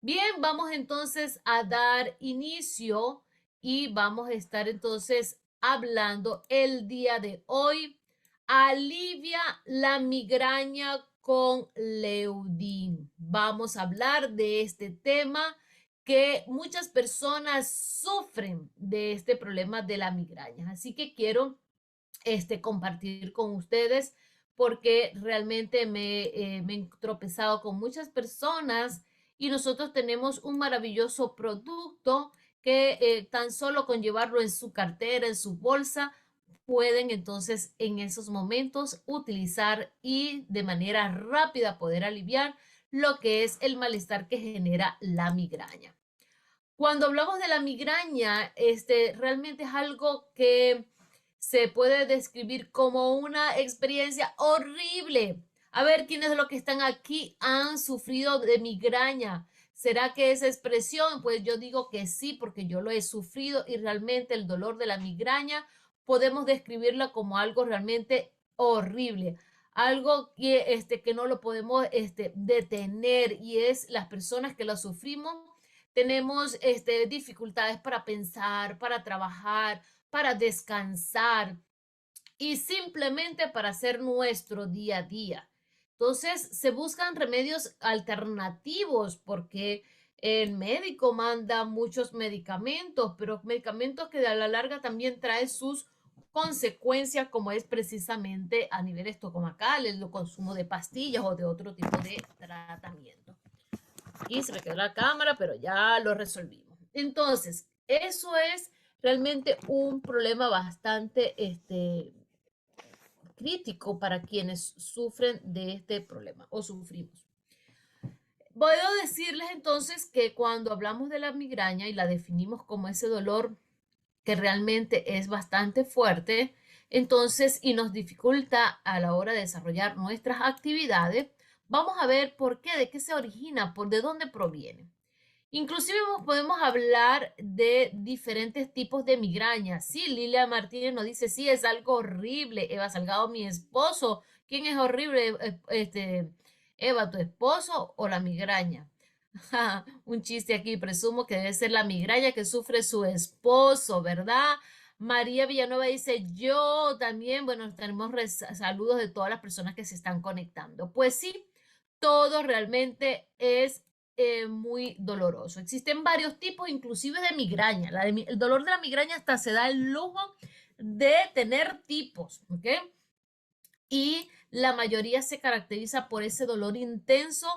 Bien, vamos entonces a dar inicio y vamos a estar entonces hablando el día de hoy. Alivia la migraña con Leudin. Vamos a hablar de este tema que muchas personas sufren de este problema de la migraña. Así que quiero compartir con ustedes porque realmente me he tropezado con muchas personas y nosotros tenemos un maravilloso producto que tan solo con llevarlo en su cartera, en su bolsa, pueden entonces en esos momentos utilizar y de manera rápida poder aliviar lo que es el malestar que genera la migraña. Cuando hablamos de la migraña, realmente es algo que se puede describir como una experiencia horrible. A ver, ¿quiénes de los que están aquí han sufrido de migraña? ¿Será que esa expresión? Pues yo digo que sí, porque yo lo he sufrido y realmente el dolor de la migraña podemos describirla como algo realmente horrible. Algo que no lo podemos detener y es las personas que lo sufrimos tenemos dificultades para pensar, para trabajar, para descansar y simplemente para hacer nuestro día a día. Entonces, se buscan remedios alternativos porque el médico manda muchos medicamentos, pero medicamentos que a la larga también traen sus consecuencias, como es precisamente a nivel estomacal, el consumo de pastillas o de otro tipo de tratamiento. Y se me quedó la cámara, pero ya lo resolvimos. Entonces, eso es realmente un problema bastante crítico para quienes sufren de este problema o sufrimos. Puedo decirles entonces que cuando hablamos de la migraña y la definimos como ese dolor que realmente es bastante fuerte, entonces y nos dificulta a la hora de desarrollar nuestras actividades, vamos a ver por qué, de qué se origina, por de dónde proviene. Inclusive podemos hablar de diferentes tipos de migraña. Sí, Lilia Martínez nos dice, sí, es algo horrible. Eva Salgado, mi esposo. ¿Quién es horrible? Eva, ¿tu esposo o la migraña? Un chiste aquí, presumo que debe ser la migraña que sufre su esposo, ¿verdad? María Villanueva dice, yo también, bueno, tenemos saludos de todas las personas que se están conectando. Pues sí, todo realmente es muy doloroso. Existen varios tipos, inclusive de migraña. El dolor de la migraña hasta se da el lujo de tener tipos, ¿ok? Y la mayoría se caracteriza por ese dolor intenso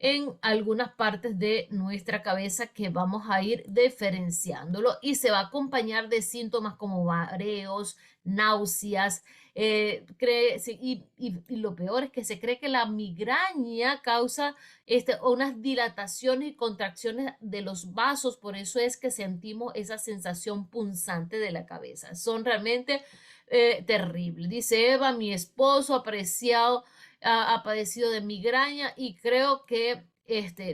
en algunas partes de nuestra cabeza que vamos a ir diferenciándolo y se va a acompañar de síntomas como mareos, náuseas, y lo peor es que se cree que la migraña causa unas dilataciones y contracciones de los vasos, por eso es que sentimos esa sensación punzante de la cabeza. Son realmente terrible. Dice Eva, mi esposo ha padecido de migraña y creo que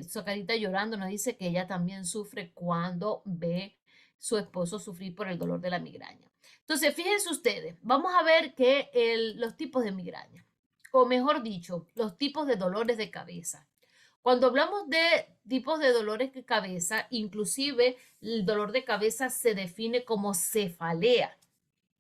su carita llorando nos dice que ella también sufre cuando ve su esposo sufrir por el dolor de la migraña. Entonces, fíjense ustedes, vamos a ver que los tipos de migraña, o mejor dicho, los tipos de dolores de cabeza. Cuando hablamos de tipos de dolores de cabeza, inclusive el dolor de cabeza se define como cefalea.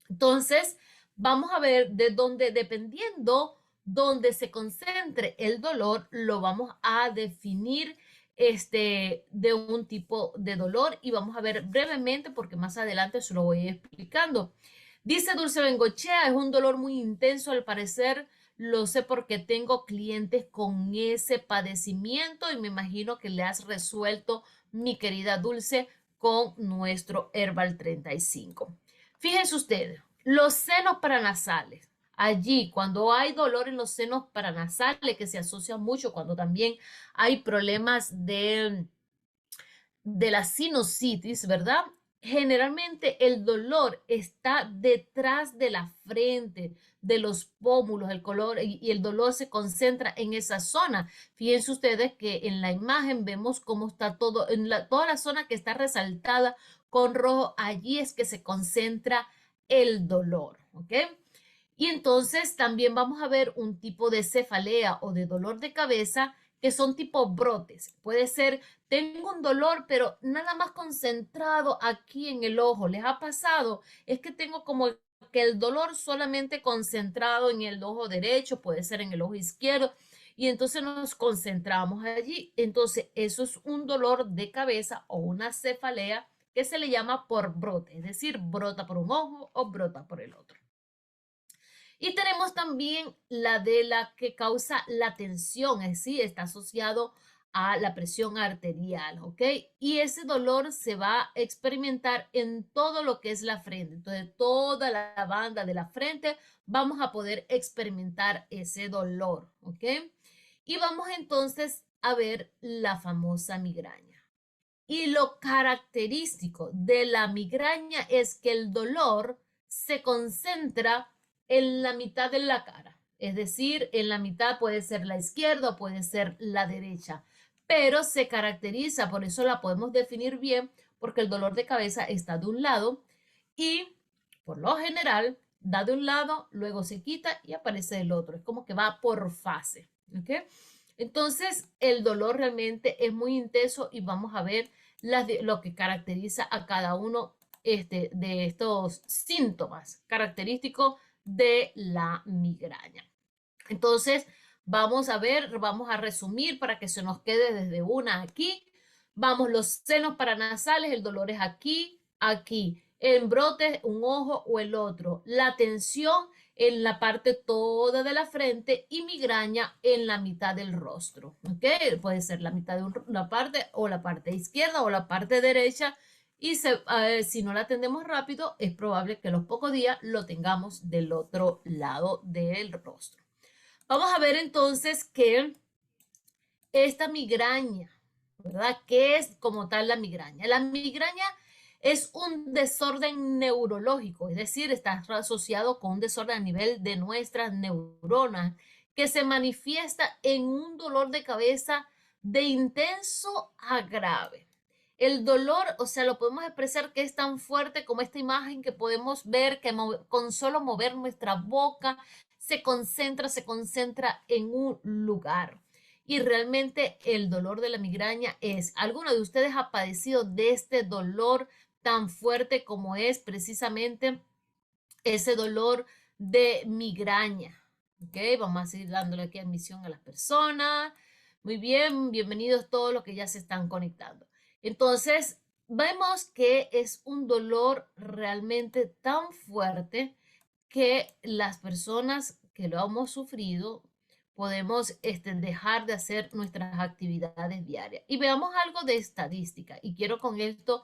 Entonces, vamos a ver de dónde, dependiendo dónde se concentre el dolor, lo vamos a definir de un tipo de dolor y vamos a ver brevemente porque más adelante se lo voy explicando. Dice Dulce Bengochea, es un dolor muy intenso al parecer, lo sé porque tengo clientes con ese padecimiento y me imagino que le has resuelto, mi querida Dulce, con nuestro Herbal 35. Fíjense ustedes, los senos paranasales. Allí, cuando hay dolor en los senos paranasales, que se asocia mucho cuando también hay problemas de la sinusitis, ¿verdad? Generalmente el dolor está detrás de la frente, de los pómulos, el color y el dolor se concentra en esa zona. Fíjense ustedes que en la imagen vemos cómo está todo, toda la zona que está resaltada con rojo, allí es que se concentra el dolor, ¿ok? Y entonces también vamos a ver un tipo de cefalea o de dolor de cabeza que son tipo brotes. Puede ser, tengo un dolor, pero nada más concentrado aquí en el ojo. ¿Les ha pasado? Es que tengo como que el dolor solamente concentrado en el ojo derecho, puede ser en el ojo izquierdo, y entonces nos concentramos allí. Entonces, eso es un dolor de cabeza o una cefalea que se le llama por brote, es decir, brota por un ojo o brota por el otro. Y tenemos también la de la que causa la tensión, es decir, está asociado a la presión arterial, ¿ok? Y ese dolor se va a experimentar en todo lo que es la frente. Entonces, toda la banda de la frente vamos a poder experimentar ese dolor, ¿ok? Y vamos entonces a ver la famosa migraña. Y lo característico de la migraña es que el dolor se concentra en la mitad de la cara. Es decir, en la mitad puede ser la izquierda o puede ser la derecha. Pero se caracteriza, por eso la podemos definir bien, porque el dolor de cabeza está de un lado y por lo general da de un lado, luego se quita y aparece del otro. Es como que va por fase. ¿Ok? Entonces, el dolor realmente es muy intenso y vamos a ver lo que caracteriza a cada uno de estos síntomas característicos de la migraña. Entonces, vamos a ver, vamos a resumir para que se nos quede desde una aquí. Vamos, los senos paranasales, el dolor es aquí, aquí. En brotes, un ojo o el otro. La tensión en la parte toda de la frente y migraña en la mitad del rostro. ¿Ok? Puede ser la mitad de una parte o la parte izquierda o la parte derecha. Y si no la atendemos rápido, es probable que a los pocos días lo tengamos del otro lado del rostro. Vamos a ver entonces que esta migraña, ¿verdad? ¿Qué es como tal la migraña? La migraña es un desorden neurológico, es decir, está asociado con un desorden a nivel de nuestras neuronas que se manifiesta en un dolor de cabeza de intenso a grave. El dolor, o sea, lo podemos expresar que es tan fuerte como esta imagen que podemos ver que con solo mover nuestra boca se concentra en un lugar. Y realmente el dolor de la migraña es, ¿alguno de ustedes ha padecido de este dolor tan fuerte como es precisamente ese dolor de migraña? Ok, vamos a seguir dándole aquí admisión a las personas. Muy bien, bienvenidos todos los que ya se están conectando. Entonces, vemos que es un dolor realmente tan fuerte que las personas que lo hemos sufrido podemos dejar de hacer nuestras actividades diarias. Y veamos algo de estadística. Y quiero con esto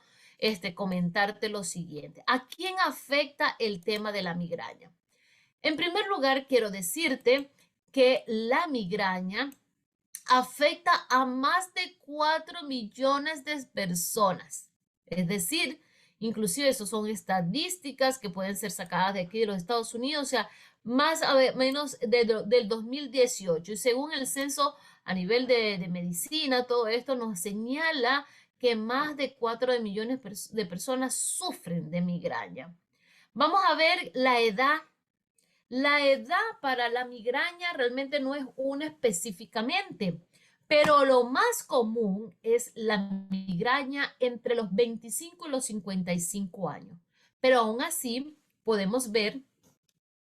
comentarte lo siguiente. ¿A quién afecta el tema de la migraña? En primer lugar, quiero decirte que la migraña afecta a más de 4 millones de personas. Es decir, inclusive eso son estadísticas que pueden ser sacadas de aquí de los Estados Unidos, o sea, más o menos del 2018. Y según el censo a nivel de medicina, todo esto nos señala que más de 4 millones de personas sufren de migraña. Vamos a ver la edad. La edad para la migraña realmente no es una específicamente, pero lo más común es la migraña entre los 25 y los 55 años. Pero aún así podemos ver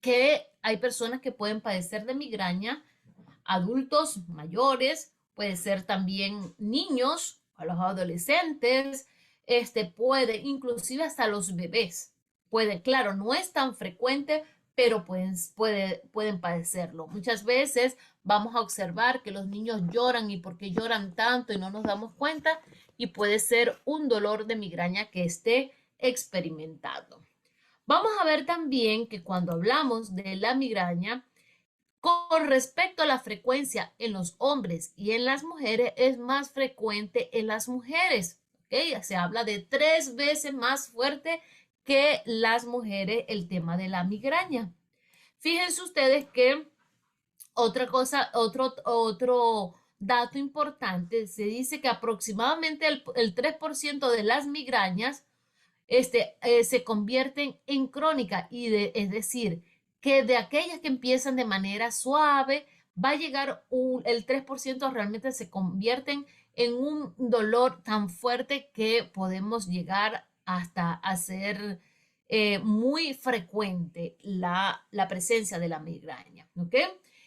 que hay personas que pueden padecer de migraña, adultos mayores, puede ser también niños, a los adolescentes, puede, inclusive hasta los bebés. Puede, claro, no es tan frecuente, pero pueden padecerlo. Muchas veces vamos a observar que los niños lloran y por qué lloran tanto y no nos damos cuenta y puede ser un dolor de migraña que esté experimentando. Vamos a ver también que cuando hablamos de la migraña, con respecto a la frecuencia en los hombres y en las mujeres, es más frecuente en las mujeres. ¿Okay? Se habla de 3 veces más fuerte que las mujeres el tema de la migraña. Fíjense ustedes que otra cosa, otro dato importante, se dice que aproximadamente el 3% de las migrañas se convierten en crónicas, es decir, que de aquellas que empiezan de manera suave va a llegar el 3% realmente se convierten en un dolor tan fuerte que podemos llegar hasta hacer muy frecuente la presencia de la migraña, ¿ok?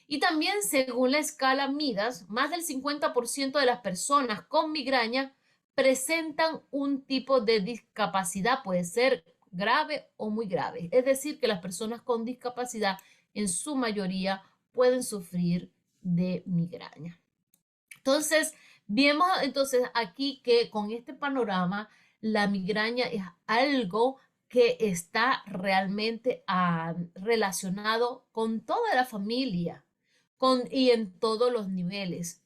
Y también según la escala Midas, más del 50% de las personas con migraña presentan un tipo de discapacidad, puede ser grave o muy grave. Es decir, que las personas con discapacidad en su mayoría pueden sufrir de migraña. Entonces, vemos entonces aquí que con este panorama, la migraña es algo que está realmente relacionado con toda la familia y en todos los niveles.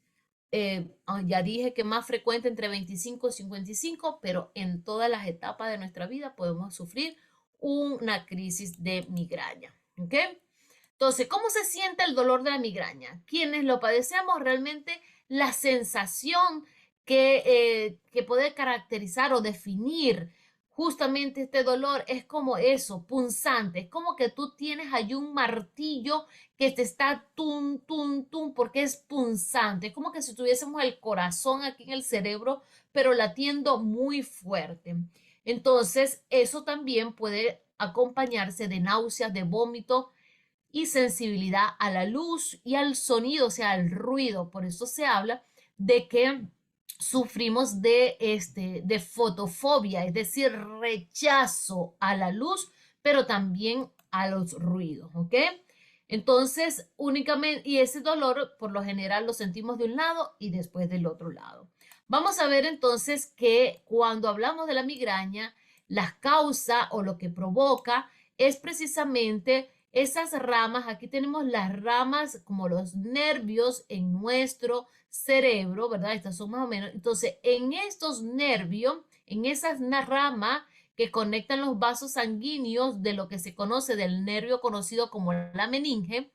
Ya dije que más frecuente entre 25 y 55, pero en todas las etapas de nuestra vida podemos sufrir una crisis de migraña. ¿Ok? Entonces, ¿cómo se siente el dolor de la migraña? Quienes lo padecemos realmente la sensación que puede caracterizar o definir justamente este dolor es como eso, punzante, es como que tú tienes allí un martillo que te está tum, tum, tum, porque es punzante, es como que si tuviésemos el corazón aquí en el cerebro, pero latiendo muy fuerte. Entonces, eso también puede acompañarse de náuseas, de vómito y sensibilidad a la luz y al sonido, o sea, al ruido. Por eso se habla de que sufrimos de fotofobia, es decir, rechazo a la luz, pero también a los ruidos, ¿ok? Entonces, únicamente, y ese dolor por lo general lo sentimos de un lado y después del otro lado. Vamos a ver entonces que cuando hablamos de la migraña, las causas o lo que provoca es precisamente esas ramas. Aquí tenemos las ramas como los nervios en nuestro cerebro, ¿verdad? Estas son más o menos. Entonces, en estos nervios, en esas ramas que conectan los vasos sanguíneos de lo que se conoce del nervio conocido como la meninge,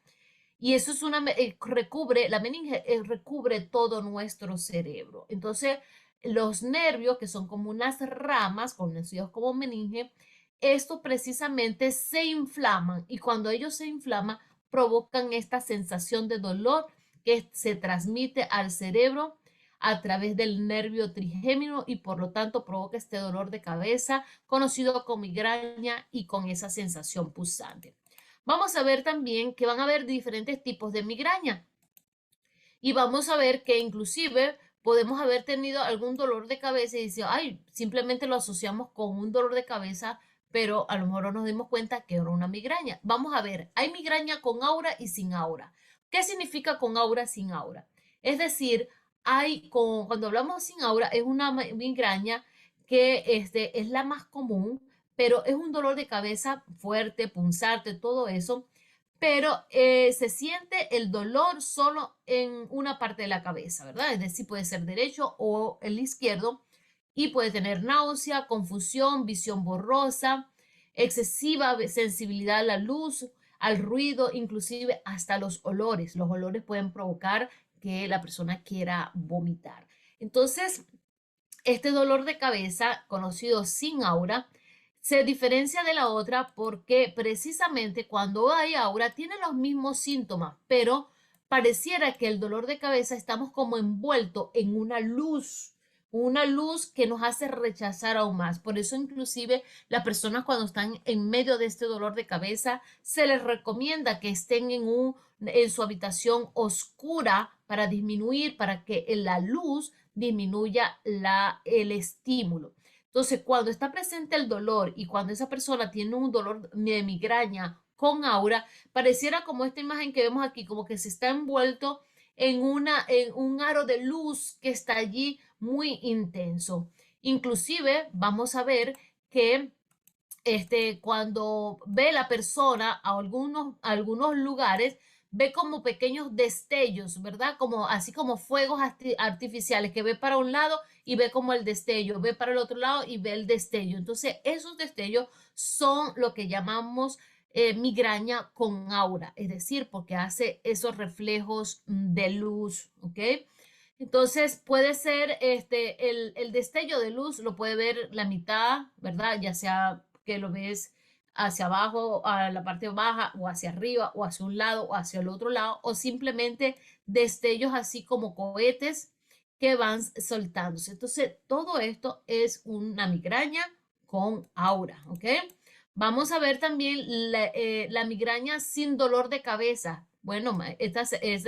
y eso es la meninge recubre todo nuestro cerebro. Entonces, los nervios, que son como unas ramas, conocidos como meninge, estos precisamente se inflaman y cuando ellos se inflaman, provocan esta sensación de dolor que se transmite al cerebro a través del nervio trigémino y por lo tanto provoca este dolor de cabeza conocido como migraña y con esa sensación pulsante. Vamos a ver también que van a haber diferentes tipos de migraña y vamos a ver que inclusive podemos haber tenido algún dolor de cabeza y decir, ay, simplemente lo asociamos con un dolor de cabeza, pero a lo mejor no nos dimos cuenta que era una migraña. Vamos a ver, hay migraña con aura y sin aura. ¿Qué significa con aura, sin aura? Es decir, cuando hablamos sin aura, es una migraña que es la más común, pero es un dolor de cabeza fuerte, punzante, todo eso, pero se siente el dolor solo en una parte de la cabeza, ¿verdad? Es decir, puede ser derecho o el izquierdo y puede tener náusea, confusión, visión borrosa, excesiva sensibilidad a la luz, al ruido, inclusive hasta los olores. Los olores pueden provocar que la persona quiera vomitar. Entonces, este dolor de cabeza, conocido sin aura, se diferencia de la otra porque precisamente cuando hay aura tiene los mismos síntomas, pero pareciera que el dolor de cabeza estamos como envuelto en una luz que nos hace rechazar aún más. Por eso inclusive las personas cuando están en medio de este dolor de cabeza se les recomienda que estén en su habitación oscura para disminuir, para que la luz disminuya el estímulo. Entonces, cuando está presente el dolor y cuando esa persona tiene un dolor de migraña con aura, pareciera como esta imagen que vemos aquí, como que se está envuelto en un aro de luz que está allí muy intenso. Inclusive, vamos a ver que cuando ve la persona a algunos lugares, ve como pequeños destellos, ¿verdad? Como así como fuegos artificiales que ve para un lado y ve como el destello, ve para el otro lado y ve el destello. Entonces, esos destellos son lo que llamamos migraña con aura, es decir, porque hace esos reflejos de luz, ¿ok? Entonces puede ser el destello de luz, lo puede ver la mitad, ¿verdad? Ya sea que lo ves hacia abajo, a la parte baja, o hacia arriba, o hacia un lado, o hacia el otro lado, o simplemente destellos así como cohetes que van soltándose. Entonces, todo esto es una migraña con aura, ¿ok? Vamos a ver también la migraña sin dolor de cabeza. Bueno, esta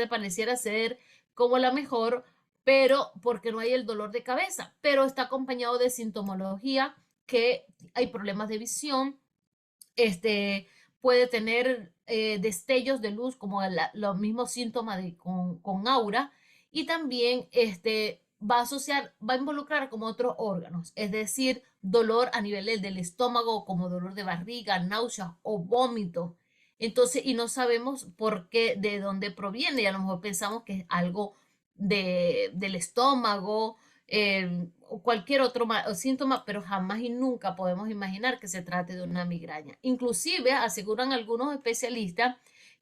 pareciera ser como la mejor, pero porque no hay el dolor de cabeza, pero está acompañado de sintomología, que hay problemas de visión, puede tener destellos de luz como los mismos síntomas con aura, y también va a asociar, va a involucrar como otros órganos, es decir, dolor a nivel del estómago, como dolor de barriga, náuseas o vómito. Entonces, y no sabemos por qué, de dónde proviene, y a lo mejor pensamos que es algo del estómago, o cualquier otro síntoma, pero jamás y nunca podemos imaginar que se trate de una migraña. Inclusive aseguran algunos especialistas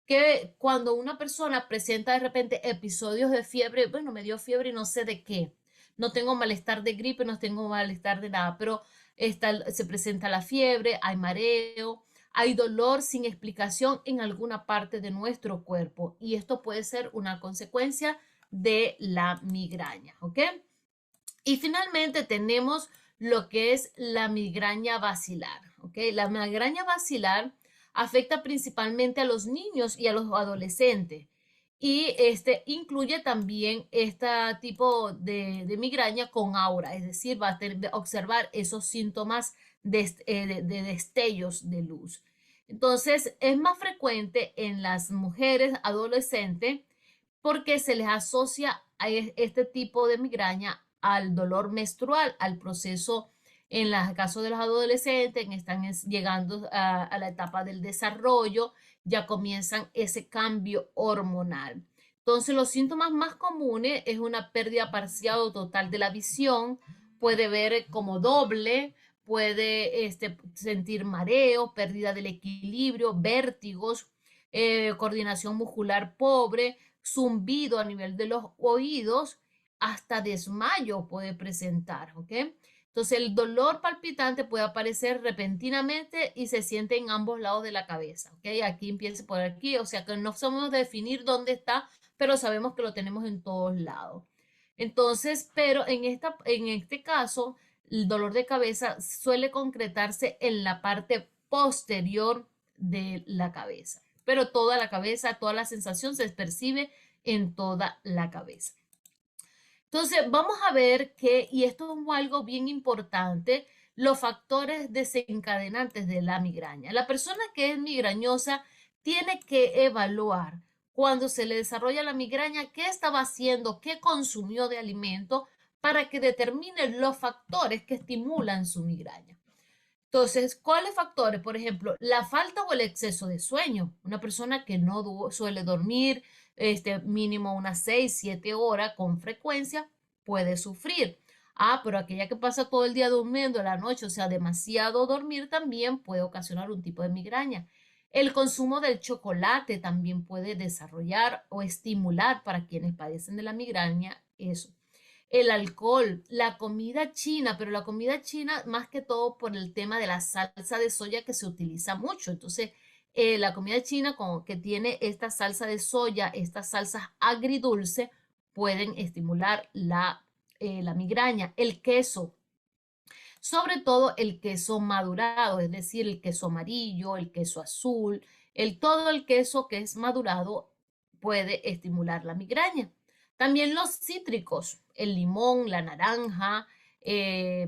que cuando una persona presenta de repente episodios de fiebre, bueno, me dio fiebre y no sé de qué, no tengo malestar de gripe, no tengo malestar de nada, pero se presenta la fiebre, hay mareo, hay dolor sin explicación en alguna parte de nuestro cuerpo, y esto puede ser una consecuencia de la migraña, ¿ok? Y finalmente tenemos lo que es la migraña basilar, ¿ok? La migraña basilar afecta principalmente a los niños y a los adolescentes, y incluye también este tipo de migraña con aura, es decir, va a observar esos síntomas de destellos de luz. Entonces, es más frecuente en las mujeres adolescentes porque se les asocia a este tipo de migraña al dolor menstrual, al proceso, en el caso de los adolescentes, que están llegando a la etapa del desarrollo, ya comienzan ese cambio hormonal. Entonces, los síntomas más comunes es una pérdida parcial o total de la visión, puede ver como doble, puede sentir mareo, pérdida del equilibrio, vértigos, coordinación muscular pobre, zumbido a nivel de los oídos, hasta desmayo puede presentar, ¿ok? Entonces el dolor palpitante puede aparecer repentinamente y se siente en ambos lados de la cabeza, ¿ok? Aquí empieza por aquí, o sea que no sabemos definir dónde está, pero sabemos que lo tenemos en todos lados. Entonces, pero en este caso, el dolor de cabeza suele concretarse en la parte posterior de la cabeza, pero toda la cabeza, toda la sensación se percibe en toda la cabeza. Entonces, vamos a ver que, y esto es algo bien importante, los factores desencadenantes de la migraña. La persona que es migrañosa tiene que evaluar cuando se le desarrolla la migraña qué estaba haciendo, qué consumió de alimento, para que determine los factores que estimulan su migraña. Entonces, ¿cuáles factores? Por ejemplo, la falta o el exceso de sueño. Una persona que no suele dormir mínimo unas 6, 7 horas con frecuencia puede sufrir. Ah, pero aquella que pasa todo el día durmiendo en la noche, o sea, demasiado dormir, también puede ocasionar un tipo de migraña. El consumo del chocolate también puede desarrollar o estimular para quienes padecen de la migraña eso. El alcohol, la comida china, pero la comida china más que todo por el tema de la salsa de soya que se utiliza mucho. Entonces, la comida china como que tiene esta salsa de soya, estas salsas agridulce, pueden estimular la migraña. El queso, sobre todo el queso madurado, es decir, el queso amarillo, el queso azul, todo el queso que es madurado puede estimular la migraña. También los cítricos, el limón, la naranja,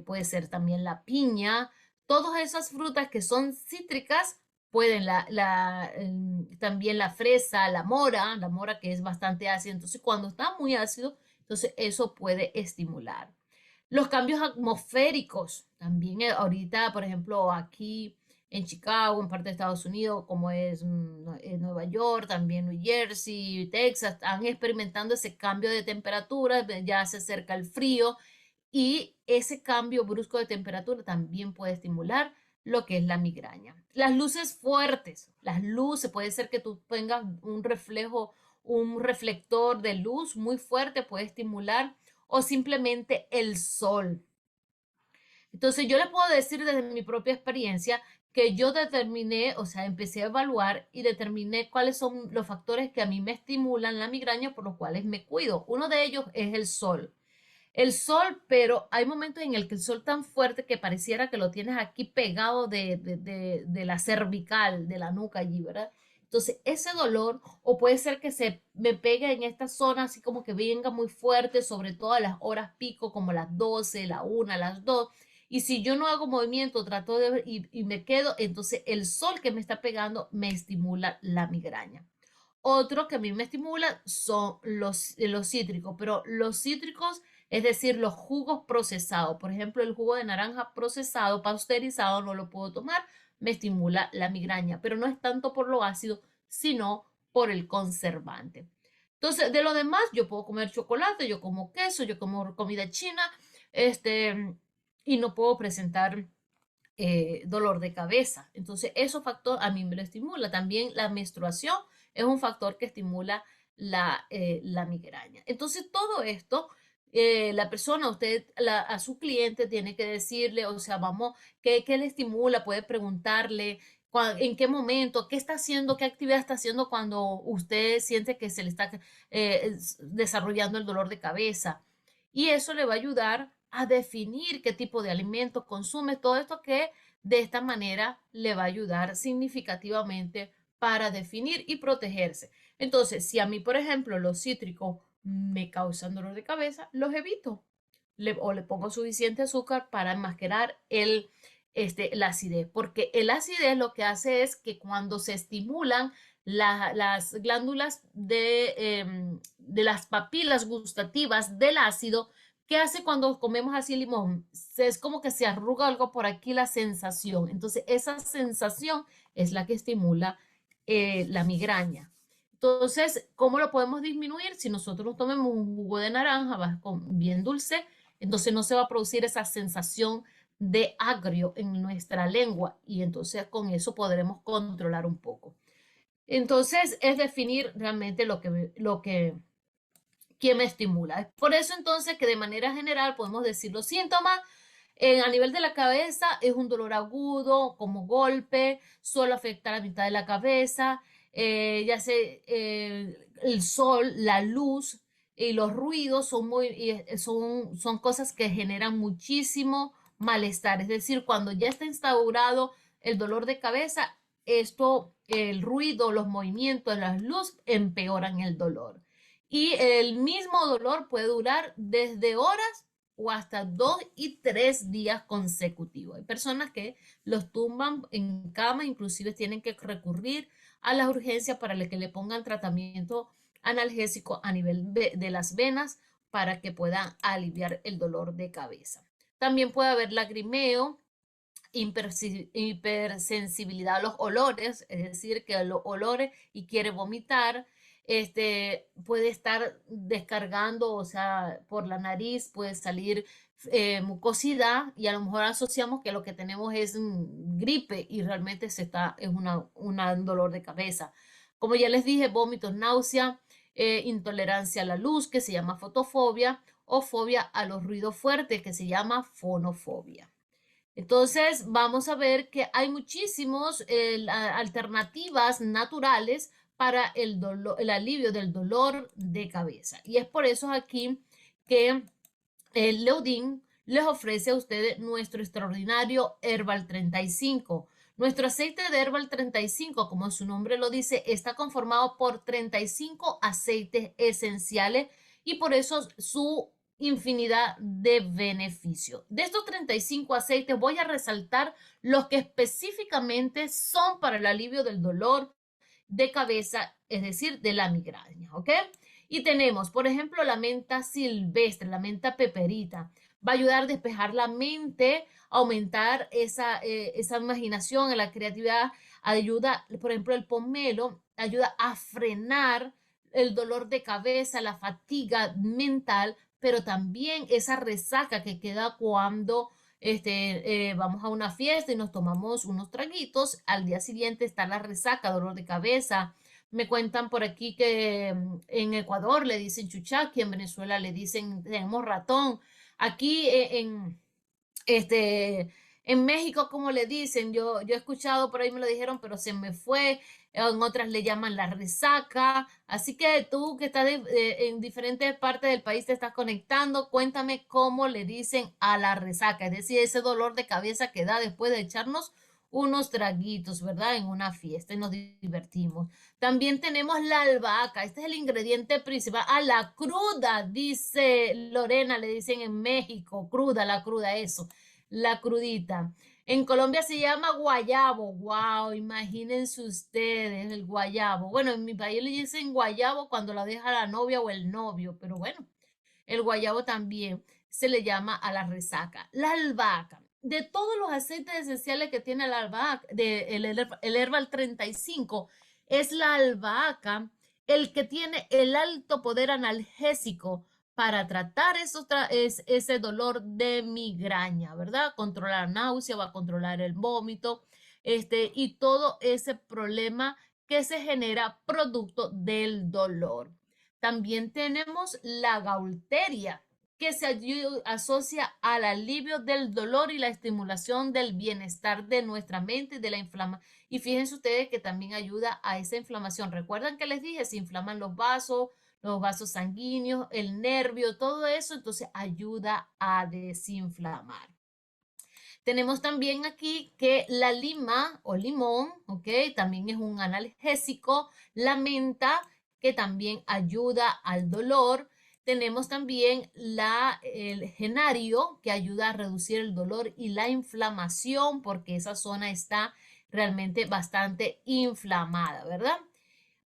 puede ser también la piña, todas esas frutas que son cítricas pueden, también la fresa, la mora que es bastante ácida, entonces cuando está muy ácido, entonces eso puede estimular. Los cambios atmosféricos, también ahorita, por ejemplo, aquí en Chicago, en parte de Estados Unidos, como es Nueva York, también New Jersey, Texas, están experimentando ese cambio de temperatura, ya se acerca el frío, y ese cambio brusco de temperatura también puede estimular lo que es la migraña. Las luces fuertes, las luces, puede ser que tú tengas un reflejo, un reflector de luz muy fuerte, puede estimular, o simplemente el sol. Entonces yo les puedo decir desde mi propia experiencia que yo determiné, o sea, empecé a evaluar y determiné cuáles son los factores que a mí me estimulan la migraña por los cuales me cuido. Uno de ellos es el sol. El sol, pero hay momentos en el que el sol tan fuerte que pareciera que lo tienes aquí pegado de la cervical, de la nuca allí, ¿verdad? Entonces, ese dolor, o puede ser que se me pegue en esta zona, así como que venga muy fuerte, sobre todo a las horas pico, como las 12, la 1, las 2. Y si yo no hago movimiento, trato de ver y me quedo, entonces el sol que me está pegando me estimula la migraña. Otro que a mí me estimula son los cítricos, pero los cítricos, es decir, los jugos procesados. Por ejemplo, el jugo de naranja procesado, pasteurizado, no lo puedo tomar, me estimula la migraña, pero no es tanto por lo ácido, sino por el conservante. Entonces, de lo demás, yo puedo comer chocolate, yo como queso, yo como comida china, este, y no puedo presentar dolor de cabeza. Entonces, esos factores a mí me lo estimula. También la menstruación es un factor que estimula la migraña. Entonces, todo esto, la persona, a su cliente tiene que decirle, o sea, vamos, ¿qué le estimula? Puede preguntarle en qué momento, qué está haciendo, qué actividad está haciendo cuando usted siente que se le está desarrollando el dolor de cabeza. Y eso le va a ayudar a definir qué tipo de alimentos consume, todo esto que de esta manera le va a ayudar significativamente para definir y protegerse. Entonces, si a mí, por ejemplo, los cítricos me causan dolor de cabeza, los evito. O le pongo suficiente azúcar para enmascarar la acidez, porque el acidez lo que hace es que cuando se estimulan las glándulas de las papilas gustativas del ácido, ¿qué hace cuando comemos así limón? Es como que se arruga algo por aquí la sensación. Entonces, esa sensación es la que estimula la migraña. Entonces, ¿cómo lo podemos disminuir? Si nosotros tomemos un jugo de naranja bien dulce, entonces no se va a producir esa sensación de agrio en nuestra lengua y entonces con eso podremos controlar un poco. Entonces, es definir realmente que me estimula. Por eso entonces que de manera general podemos decir los síntomas. A nivel de la cabeza es un dolor agudo, como golpe, suele afectar a la mitad de la cabeza, ya sé, el sol, la luz y los ruidos son cosas que generan muchísimo malestar. Es decir, cuando ya está instaurado el dolor de cabeza, el ruido, los movimientos, las luz empeoran el dolor. Y el mismo dolor puede durar desde horas o hasta 2 y 3 días consecutivos. Hay personas que los tumban en cama, inclusive tienen que recurrir a las urgencias para que le pongan tratamiento analgésico a nivel de las venas para que puedan aliviar el dolor de cabeza. También puede haber lagrimeo, hipersensibilidad a los olores, es decir, que los olores y quiere vomitar, puede estar descargando, o sea, por la nariz puede salir mucosidad y a lo mejor asociamos que lo que tenemos es gripe y realmente es un dolor de cabeza. Como ya les dije, vómitos, náusea, intolerancia a la luz, que se llama fotofobia, o fobia a los ruidos fuertes, que se llama fonofobia. Entonces, vamos a ver que hay muchísimas alternativas naturales para el alivio del dolor de cabeza. Y es por eso aquí que el Leudin les ofrece a ustedes nuestro extraordinario Herbal 35. Nuestro aceite de Herbal 35, como su nombre lo dice, está conformado por 35 aceites esenciales y por eso su infinidad de beneficios. De estos 35 aceites voy a resaltar los que específicamente son para el alivio del dolor de cabeza, es decir, de la migraña, ¿ok? Y tenemos, por ejemplo, la menta silvestre, la menta peperita. Va a ayudar a despejar la mente, aumentar esa imaginación, la creatividad. Ayuda, por ejemplo, el pomelo ayuda a frenar el dolor de cabeza, la fatiga mental, pero también esa resaca que queda cuando vamos a una fiesta y nos tomamos unos traguitos. Al día siguiente está la resaca, dolor de cabeza. Me cuentan por aquí que en Ecuador le dicen chuchaqui, en Venezuela le dicen tenemos ratón. Aquí este, En México, ¿cómo le dicen? Yo he escuchado, por ahí me lo dijeron, pero se me fue. En otras le llaman la resaca. Así que tú que estás en diferentes partes del país te estás conectando, cuéntame cómo le dicen a la resaca, es decir, ese dolor de cabeza que da después de echarnos unos traguitos, ¿verdad? En una fiesta y nos divertimos. También tenemos la albahaca, este es el ingrediente principal. Ah, la cruda, dice Lorena, le dicen en México, cruda, la cruda, eso, la crudita. En Colombia se llama guayabo. Wow, imagínense ustedes el guayabo. Bueno, en mi país le dicen guayabo cuando la deja la novia o el novio, pero bueno, el guayabo también se le llama a la resaca. La albahaca. De todos los aceites esenciales que tiene la albahaca, el Herbal 35, es la albahaca el que tiene el alto poder analgésico para tratar ese dolor de migraña, ¿verdad? Controlar náusea, va a controlar el vómito, y todo ese problema que se genera producto del dolor. También tenemos la gaulteria, que asocia al alivio del dolor y la estimulación del bienestar de nuestra mente y de la inflamación. Y fíjense ustedes que también ayuda a esa inflamación. ¿Recuerdan que les dije? Se inflaman los vasos sanguíneos, el nervio, todo eso, entonces ayuda a desinflamar. Tenemos también aquí que la lima o limón, ¿ok? También es un analgésico. La menta, que también ayuda al dolor. Tenemos también el genario, que ayuda a reducir el dolor y la inflamación, porque esa zona está realmente bastante inflamada, ¿verdad?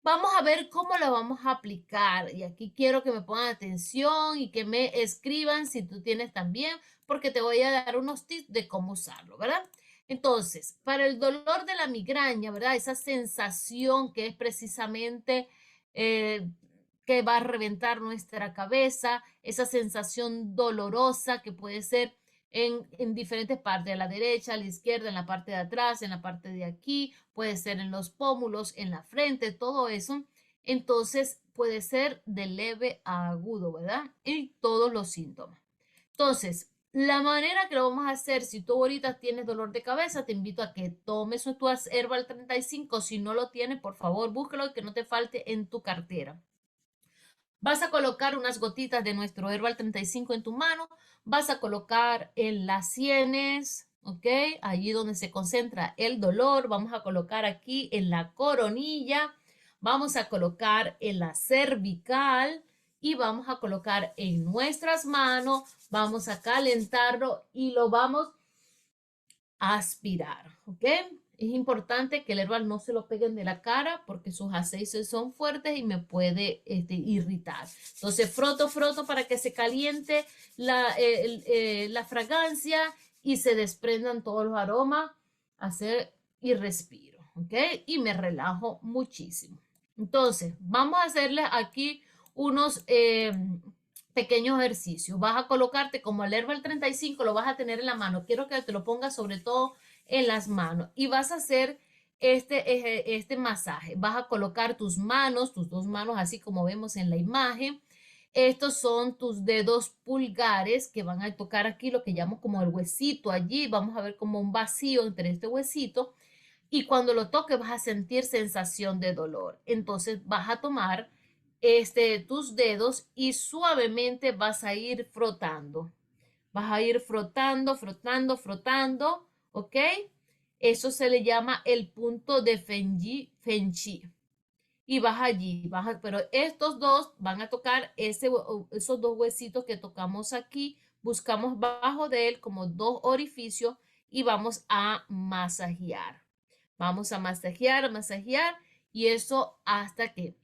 Vamos a ver cómo lo vamos a aplicar. Y aquí quiero que me pongan atención y que me escriban si tú tienes también, porque te voy a dar unos tips de cómo usarlo, ¿verdad? Entonces, para el dolor de la migraña, ¿verdad? Esa sensación que es precisamente eh, que va a reventar nuestra cabeza, esa sensación dolorosa que puede ser en diferentes partes, a la derecha, a la izquierda, en la parte de atrás, en la parte de aquí, puede ser en los pómulos, en la frente, todo eso. Entonces puede ser de leve a agudo, ¿verdad? Y todos los síntomas. Entonces, la manera que lo vamos a hacer, si tú ahorita tienes dolor de cabeza, te invito a que tomes tu Herbal 35. Si no lo tienes, por favor, búscalo y que no te falte en tu cartera. Vas a colocar unas gotitas de nuestro Herbal 35 en tu mano. Vas a colocar en las sienes, ¿ok? Allí donde se concentra el dolor. Vamos a colocar aquí en la coronilla. Vamos a colocar en la cervical y vamos a colocar en nuestras manos. Vamos a calentarlo y lo vamos aspirar, ¿ok? Es importante que el herbal no se lo peguen de la cara porque sus aceites son fuertes y me puede irritar. Entonces froto para que se caliente la fragancia y se desprendan todos los aromas. Y respiro, ¿ok? Y me relajo muchísimo. Entonces, vamos a hacerle aquí unos pequeños ejercicios. Vas a colocarte como el Herbal 35, lo vas a tener en la mano. Quiero que te lo pongas sobre todo en las manos y vas a hacer este masaje. Vas a colocar tus dos manos, así como vemos en la imagen. Estos son tus dedos pulgares que van a tocar aquí lo que llamo como el huesito allí. Vamos a ver como un vacío entre este huesito y cuando lo toques vas a sentir sensación de dolor. Entonces vas a tomar tus dedos y suavemente vas a ir frotando. Vas a ir frotando, frotando, frotando, ¿ok? Eso se le llama el punto de Fenchi. Y vas allí, pero estos dos van a tocar esos dos huesitos que tocamos aquí. Buscamos bajo de él como dos orificios y vamos a masajear. Vamos a masajear, masajear y eso hasta que,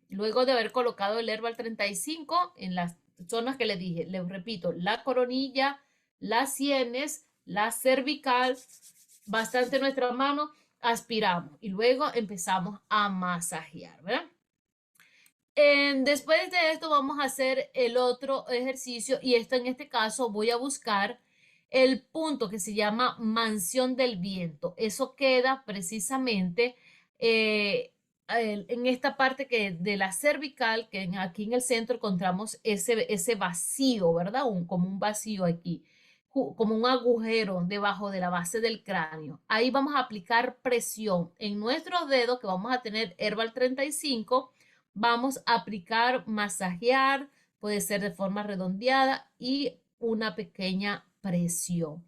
luego de haber colocado el Herbal 35 en las zonas que le dije, les repito, la coronilla, las sienes, la cervical, bastante nuestra mano, aspiramos y luego empezamos a masajear, ¿verdad? Después de esto vamos a hacer el otro ejercicio y en este caso voy a buscar el punto que se llama mansión del viento. Eso queda precisamente en esta parte de la cervical, aquí en el centro encontramos ese vacío, ¿verdad? Como un vacío aquí. como un agujero debajo de la base del cráneo. Ahí vamos a aplicar presión en nuestros dedos que vamos a tener Herbal 35. Vamos a aplicar, masajear, puede ser de forma redondeada y una pequeña presión.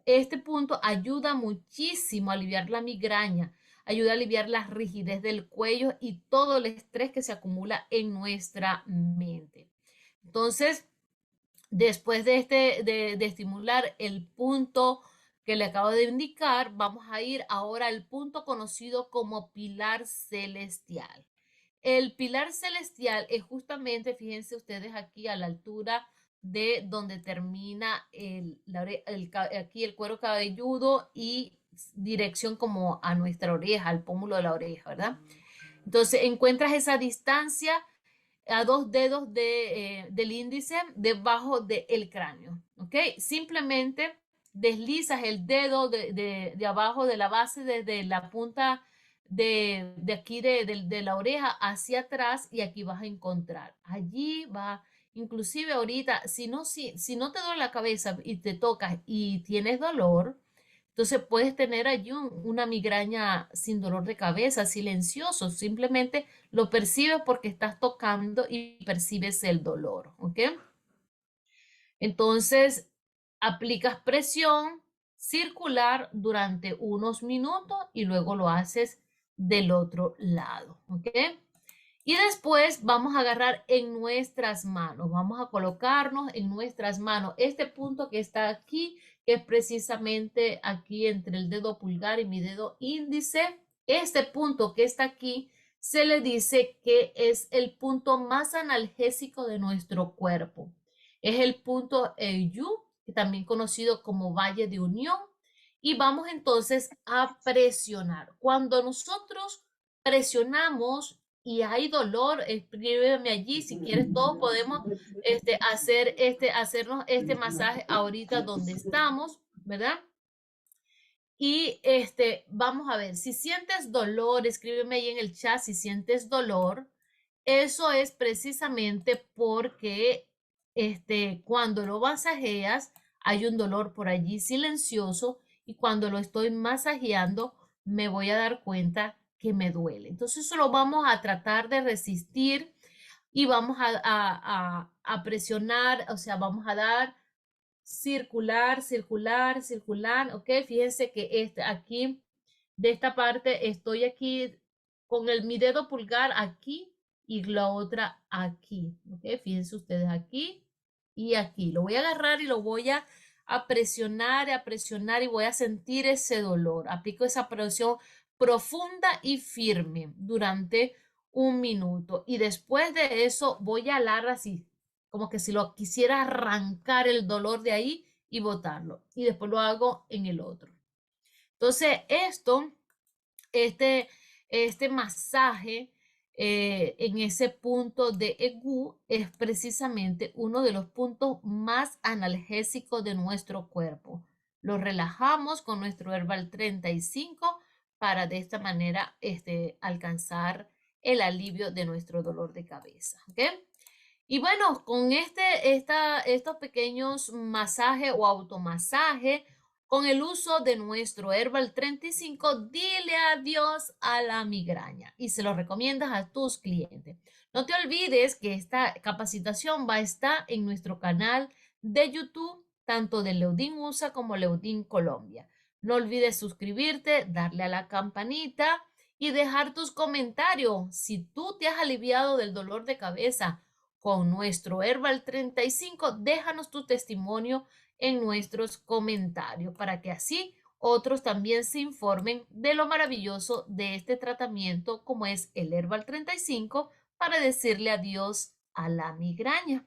Este punto ayuda muchísimo a aliviar la migraña, ayuda a aliviar la rigidez del cuello y todo el estrés que se acumula en nuestra mente. Entonces, después de estimular el punto que le acabo de indicar, vamos a ir ahora al punto conocido como pilar celestial. El pilar celestial es justamente, fíjense ustedes aquí a la altura de donde termina aquí el cuero cabelludo y dirección como a nuestra oreja, al pómulo de la oreja, ¿verdad? Entonces encuentras esa distancia a 2 dedos del índice debajo del cráneo, ¿ok? Simplemente deslizas el dedo de abajo de la base desde la punta de aquí de la oreja hacia atrás y aquí vas a encontrar. Allí va, inclusive ahorita, si no te duele la cabeza y te tocas y tienes dolor, entonces puedes tener allí una migraña sin dolor de cabeza, silencioso, simplemente lo percibes porque estás tocando y percibes el dolor, ¿ok? Entonces, aplicas presión circular durante unos minutos y luego lo haces del otro lado, ¿ok? Y después vamos a agarrar en nuestras manos, vamos a colocarnos en nuestras manos este punto que está aquí, que es precisamente aquí entre el dedo pulgar y mi dedo índice. Este punto que está aquí se le dice que es el punto más analgésico de nuestro cuerpo. Es el punto Yu, también conocido como Valle de Unión, y vamos entonces a presionar. Cuando nosotros presionamos y hay dolor, escríbeme allí si quieres, todos podemos hacernos este masaje ahorita donde estamos, ¿verdad? Y vamos a ver, si sientes dolor, escríbeme ahí en el chat si sientes dolor. Eso es precisamente porque cuando lo masajeas hay un dolor por allí silencioso y cuando lo estoy masajeando me voy a dar cuenta que me duele. Entonces eso lo vamos a tratar de resistir y vamos a presionar, o sea, vamos a dar circular, circular, circular, ¿ok? Fíjense que aquí, de esta parte, estoy aquí con mi dedo pulgar aquí y la otra aquí, ¿ok? Fíjense ustedes aquí y aquí. Lo voy a agarrar y lo voy a presionar y voy a sentir ese dolor. Aplico esa presión profunda y firme durante un minuto y después de eso voy a alar así como que si lo quisiera arrancar el dolor de ahí y botarlo. Y después lo hago en el otro. Entonces, este, este masaje en ese punto de EGU es precisamente uno de los puntos más analgésicos de nuestro cuerpo. Lo relajamos con nuestro Herbal 35 para de esta manera alcanzar el alivio de nuestro dolor de cabeza. ¿Ok? Y bueno, con estos pequeños masajes o automasaje, con el uso de nuestro Herbal 35, dile adiós a la migraña y se lo recomiendas a tus clientes. No te olvides que esta capacitación va a estar en nuestro canal de YouTube, tanto de Leudín USA como Leudín Colombia. No olvides suscribirte, darle a la campanita y dejar tus comentarios. Si tú te has aliviado del dolor de cabeza, con nuestro Herbal 35, déjanos tu testimonio en nuestros comentarios para que así otros también se informen de lo maravilloso de este tratamiento como es el Herbal 35 para decirle adiós a la migraña.